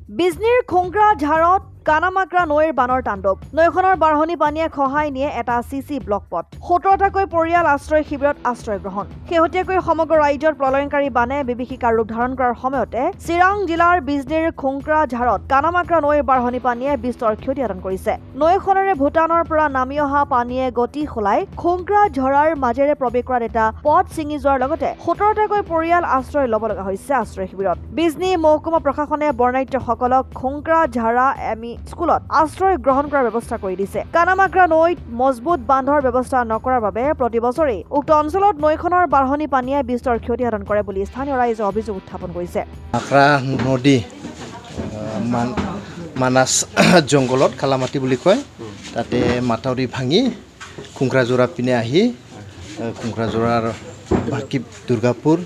বিজনীৰ খুংগ্ৰা ঝাৰত কানামাক্ৰা নৈৰ বানৰ তাণ্ডৱ নৈখনৰ বাঢ়নি পানীয়ে খহাই নিয়ে এটা চিচি ব্লক পথ 17টাকৈ পৰিয়াল আশ্ৰয় শিবিৰত আশ্ৰয় গ্ৰহণ শেহতীয়াকৈ সমগ্ৰ ৰাজ্যত প্ৰলয়ংকাৰী বানে বিভীষিকাৰ ৰূপ ধাৰণ কৰাৰ সময়তে চিৰাং জিলাৰ বিজনীৰ খুংগ্ৰা ঝাৰত কানামাক্ৰা নৈৰ বাঢ়নি পানীয়ে বিস্তৰ ক্ষতি সাধন কৰিছে নৈখনেৰে ভূটানৰ পৰা নামি অহা পানীয়ে গতি সলাই খুংগ্ৰা ঝৰাৰ মাজেৰে প্ৰৱেশ কৰাত এটা পথ ছিঙি যোৱাৰ লগতে 17টাকৈ পৰিয়াল আশ্ৰয় ল'ব লগা হৈছে আশ্ৰয় শিবিৰত বিজনী মহকুমা প্ৰশাসনে বৰ্ণাঢ্যসকলক খুংগ্ৰা ঝাৰা এমি স্কুলত আশ্ৰয় গ্ৰহণ কৰাৰ ব্যৱস্থা কৰি দিছে কানামাক্ৰা নৈত মজবুত বান্ধৰ ব্যৱস্থা নকৰাৰ বাবে প্ৰতি বছৰে উক্ত অঞ্চলত নৈখনৰ বাঢ়নি পানীয়ে বিস্তৰ ক্ষতি সাধন কৰে বুলি স্থানীয় ৰাইজে অভিযোগ উত্থাপন কৰিছে আক্ৰা নদী মানাস জংগলত খালামাটি বুলি কয় তাতে মাথাউৰি ভাঙি খুংগ্ৰাজোৰা পিনে আহি খুংগ্ৰাজোৰাৰ বাকী দুৰ্গাপুৰ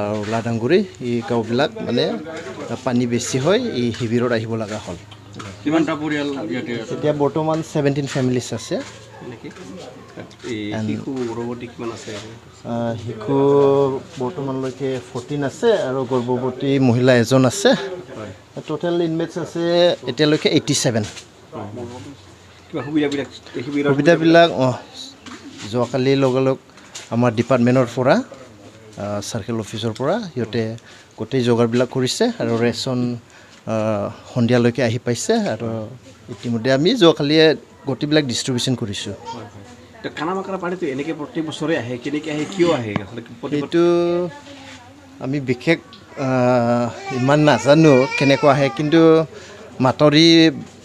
আৰু লাডাংগুৰি এই গাঁওবিলাক মানে পানী বেছি হয় এই শিবিৰত আহিব লগা হ'ল কিমানটা পৰিয়াল ইয়াতে আছে এতিয়া বৰ্তমান 17 ফেমিলিজ আছে নেকি শিশু গৰ্ভৱতী কিমান আছে শিশু বৰ্তমানলৈকে 14 আছে আৰু গৰ্ভৱতী মহিলা এজন আছে টোটেল ইনমেটছ আছে এতিয়ালৈকে 87 কিবা সুবিধাবিলাক যোৱাকালি লগালগ আমাৰ ডিপাৰ্টমেণ্টৰ পৰা চাৰ্কেল অফিচৰ পৰা সিহঁতে গোটেই যোগাৰবিলাক কৰিছে আৰু ৰেচন সন্ধিয়ালৈকে আহি পাইছে আৰু ইতিমধ্যে আমি যোৱাকালি গোটেইবিলাক ডিষ্ট্ৰিবিউশ্যন কৰিছোঁ কানামাক্ৰা পানীটো এনেকৈ প্ৰতি বছৰে আহে কেনেকৈ আহে কিয় আহে সেইটো আমি বিশেষ ইমান নাজানো কেনেকুৱা আহে কিন্তু মাথাউৰি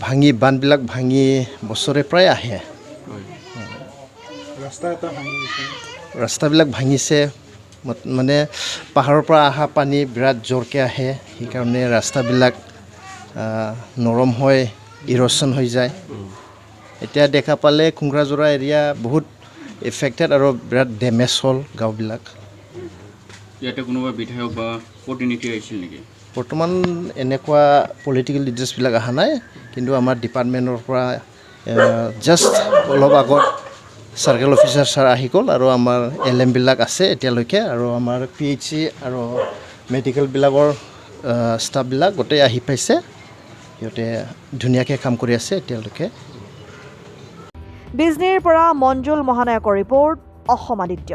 ভাঙি বান্ধবিলাক ভাঙি বছৰে প্ৰায় আহে ৰাস্তাবিলাক ভাঙিছে মানে পাহাৰৰ পৰা অহা পানী বিৰাট জোৰকৈ আহে সেইকাৰণে ৰাস্তাবিলাক নৰম হয় ইৰ'শ্যন হৈ যায় এতিয়া দেখা পালে খুংগ্ৰাজোৰা এৰিয়া বহুত এফেক্টেড আৰু বিৰাট ডেমেজ হ'ল গাঁওবিলাক ইয়াতে কোনোবা বিধায়ক বা প্ৰতিনিধি আহিছিল নেকি বৰ্তমান এনেকুৱা পলিটিকেল লিডাৰ্ছবিলাক অহা নাই কিন্তু আমাৰ ডিপাৰ্টমেণ্টৰ পৰা জাষ্ট অলপ আগত চাৰ্কেল অফিচাৰ ছাৰ আহি গ'ল আৰু আমাৰ LM বিলাক আছে এতিয়ালৈকে আৰু আমাৰ PHC আৰু মেডিকেলবিলাকৰ ষ্টাফবিলাক গোটেই আহি পাইছে সিহঁতে ধুনীয়াকৈ কাম কৰি আছে এতিয়ালৈকে বিজনীৰ পৰা মঞ্জুল মহানায়কৰ ৰিপৰ্ট অসম আদিত্য।